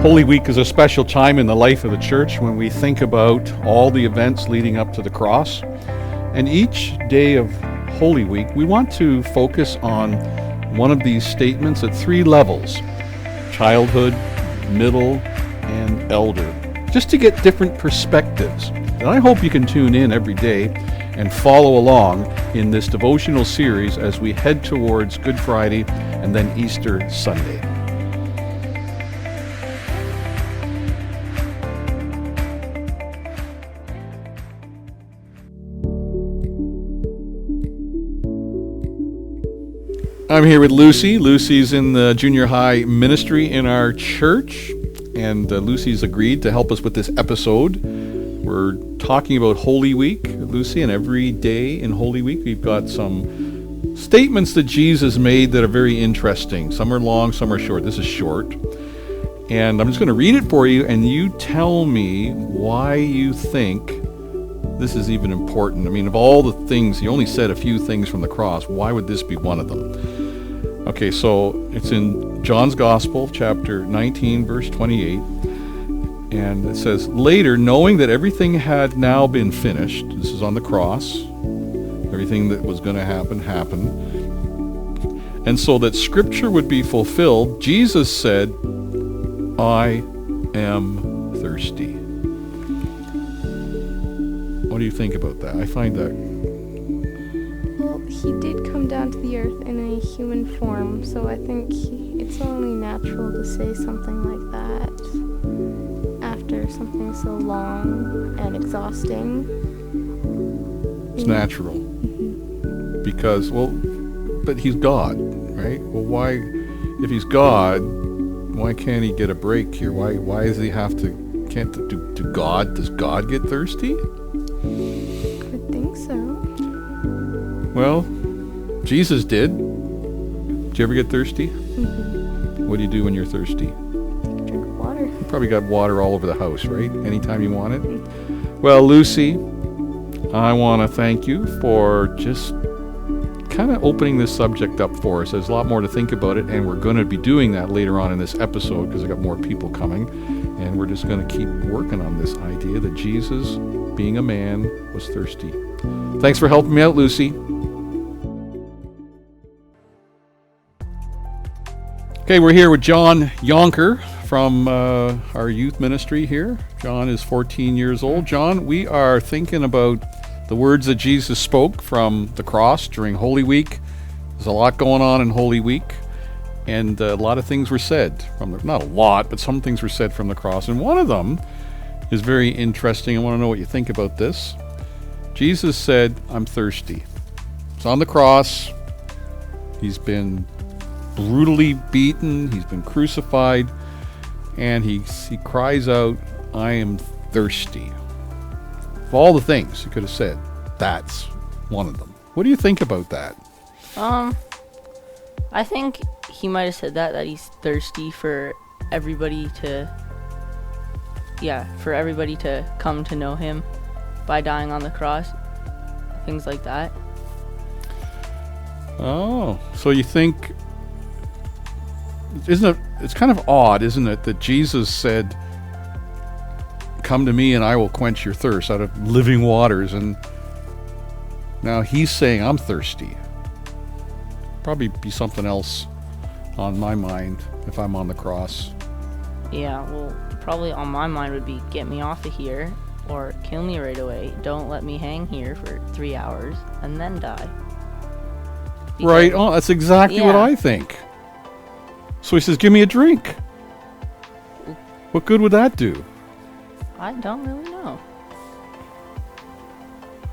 Holy Week is a special time in the life of the church when we think about all the events leading up to the cross. And each day of Holy Week, we want to focus on one of these statements at three levels: childhood, middle, and elder, just to get different perspectives. And I hope you can tune in every day and follow along in this devotional series as we head towards Good Friday and then Easter Sunday. I'm here with Lucy. Lucy's in the junior high ministry in our church, and Lucy's agreed to help us with this episode. We're talking about Holy Week, Lucy, and every day in Holy Week we've got some statements that Jesus made that are very interesting. Some are long, some are short. This is short. And I'm just going to read it for you, and you tell me why you think this is even important. I mean, of all the things, you only said a few things from the cross. Why would this be one of them? Okay, so it's in John's Gospel, chapter 19, verse 28. And it says, "Later, knowing that everything had now been finished," this is on the cross, everything that was going to happen, happened. "And so that Scripture would be fulfilled, Jesus said, 'I am thirsty.'" What do you think about that? I find that... Well, he did come down to the earth in a human form, so I think it's only natural to say something like that after something so long and exhausting. It's natural. Mm-hmm. Because, well, but he's God, right? Well, why, if he's God, why can't he get a break here? Why does he have to, does God get thirsty? I would think so. Well, Jesus did. Did you ever get thirsty? Mm-hmm. What do you do when you're thirsty? Drink water. You probably got water all over the house, right? Anytime you want it. Well, Lucy, I want to thank you for just kind of opening this subject up for us. There's a lot more to think about it, and we're going to be doing that later on in this episode because I got more people coming, and we're just going to keep working on this idea that Jesus, being a man, was thirsty. Thanks for helping me out, Lucy. Okay, we're here with John Yonker from our youth ministry here. John is 14 years old. John, we are thinking about the words that Jesus spoke from the cross during Holy Week. There's a lot going on in Holy Week, and a lot of things were said from the, not a lot, but some things were said from the cross. And one of them is very interesting. I want to know what you think about this. Jesus said, "I'm thirsty." It's on the cross. He's been brutally beaten. He's been crucified. And he cries out, "I am thirsty." Of all the things he could have said, that's one of them. What do you think about that? I think he might have said that he's thirsty for everybody to come to know him by dying on the cross, things like that. Oh, so you think, it's kind of odd, isn't it, that Jesus said, "Come to me and I will quench your thirst," out of living waters, and now he's saying, "I'm thirsty." Probably be something else on my mind if I'm on the cross. Yeah, well, probably on my mind would be, "Get me off of here, or kill me right away. Don't let me hang here for 3 hours and then die." Because, right. Oh, that's exactly what I think. So he says, "Give me a drink." What good would that do? I don't really know.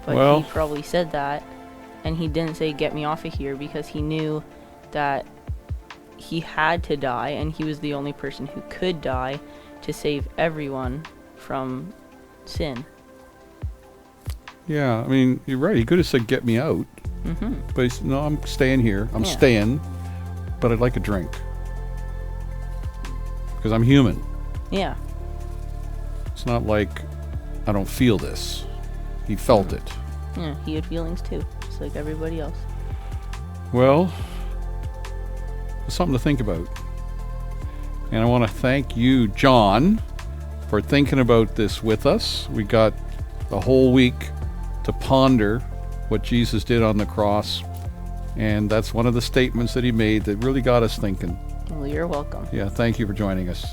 But he probably said that, and he didn't say, "Get me off of here," because he knew that he had to die, and he was the only person who could die to save everyone from sin. Yeah, I mean, you're right. He could have said, "Get me out." Mm-hmm. But he said, "No, I'm staying here. I'm staying, but I'd like a drink. Because I'm human." Yeah. It's not like I don't feel this. He felt it. Yeah, he had feelings too, just like everybody else. Well, it's something to think about. And I want to thank you, John, for thinking about this with us. We got the whole week to ponder what Jesus did on the cross, and that's one of the statements that he made that really got us thinking. Well, you're welcome. Yeah, thank you for joining us.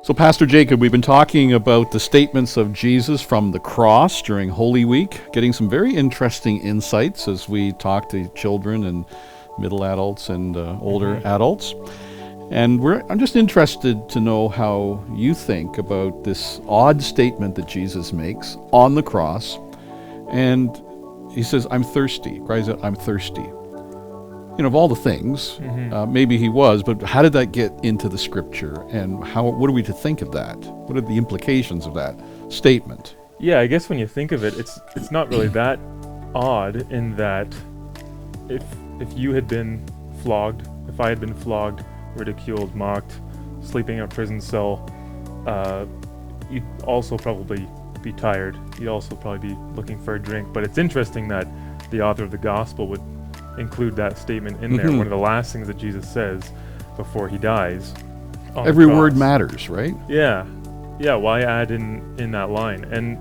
So, Pastor Jacob, we've been talking about the statements of Jesus from the cross during Holy Week, getting some very interesting insights as we talk to children and middle adults and older adults. And I'm just interested to know how you think about this odd statement that Jesus makes on the cross. And he says, I'm thirsty. He cries out, I'm thirsty. You know, of all the things, maybe he was, but how did that get into the scripture? And what are we to think of that? What are the implications of that statement? Yeah, I guess when you think of it, it's not really that odd in that if you had been flogged, if I had been flogged, ridiculed, mocked, sleeping in a prison cell, you'd also probably be tired. You'd also probably be looking for a drink. But it's interesting that the author of the gospel would include that statement in there. One of the last things that Jesus says before he dies. Every word matters, right? Yeah. Why add in that line? And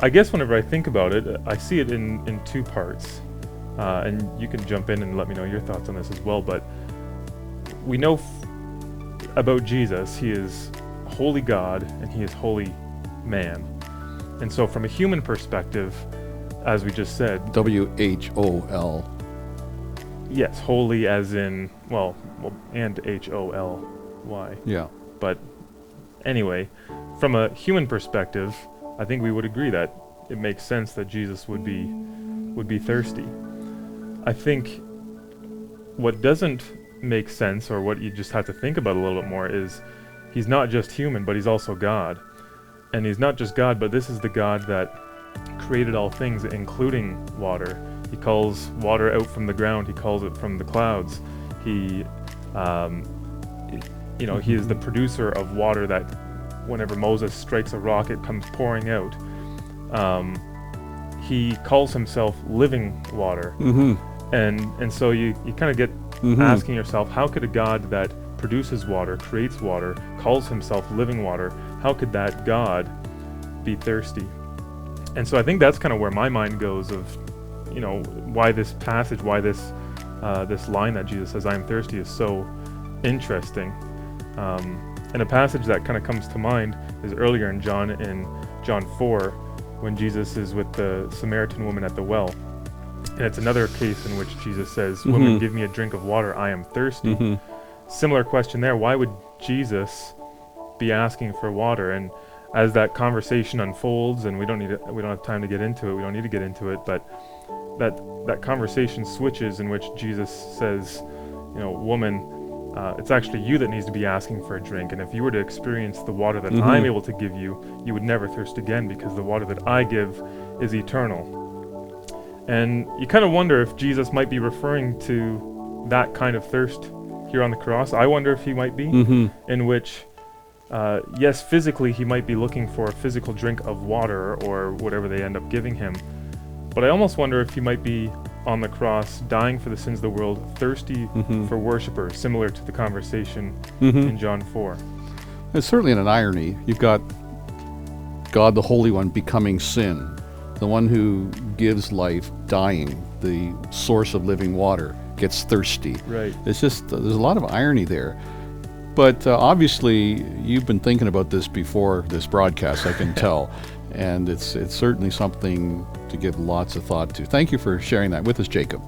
I guess whenever I think about it, I see it in two parts. And you can jump in and let me know your thoughts on this as well. But we know about Jesus, he is holy God and he is holy man. And so from a human perspective, as we just said, WHOL. Yes, holy as in, well, and HOLY. Yeah. But anyway, from a human perspective, I think we would agree that it makes sense that Jesus would be thirsty. I think what doesn't make sense, or what you just have to think about a little bit more, is he's not just human, but he's also God. And he's not just God, but this is the God that created all things, including water. He calls water out from the ground. He calls it from the clouds. He is the producer of water that whenever Moses strikes a rock, it comes pouring out. He calls himself living water. And so you kind of get asking yourself, how could a God that produces water, creates water, calls himself living water, how could that God be thirsty? And so I think that's kind of where my mind goes of, why this passage, why this line that Jesus says, I am thirsty, is so interesting. And a passage that kind of comes to mind is earlier in John 4, when Jesus is with the Samaritan woman at the well. And it's another case in which Jesus says, woman, give me a drink of water, I am thirsty. Similar question there, why would Jesus be asking for water? And as that conversation unfolds, and we don't have time to get into it, we don't need to get into it, but that conversation switches in which Jesus says, woman, it's actually you that needs to be asking for a drink, and if you were to experience the water that I'm able to give you, you would never thirst again, because the water that I give is eternal. And you kind of wonder if Jesus might be referring to that kind of thirst here on the cross. I wonder if he might be, in which, yes, physically he might be looking for a physical drink of water or whatever they end up giving him. But I almost wonder if he might be on the cross, dying for the sins of the world, thirsty for worshipers, similar to the conversation in John 4. It's certainly an irony. You've got God the Holy One becoming sin, the one who gives life dying, the source of living water gets thirsty. Right. It's just, there's a lot of irony there. But obviously, you've been thinking about this before this broadcast, I can tell. And it's certainly something to give lots of thought to. Thank you for sharing that with us, Jacob.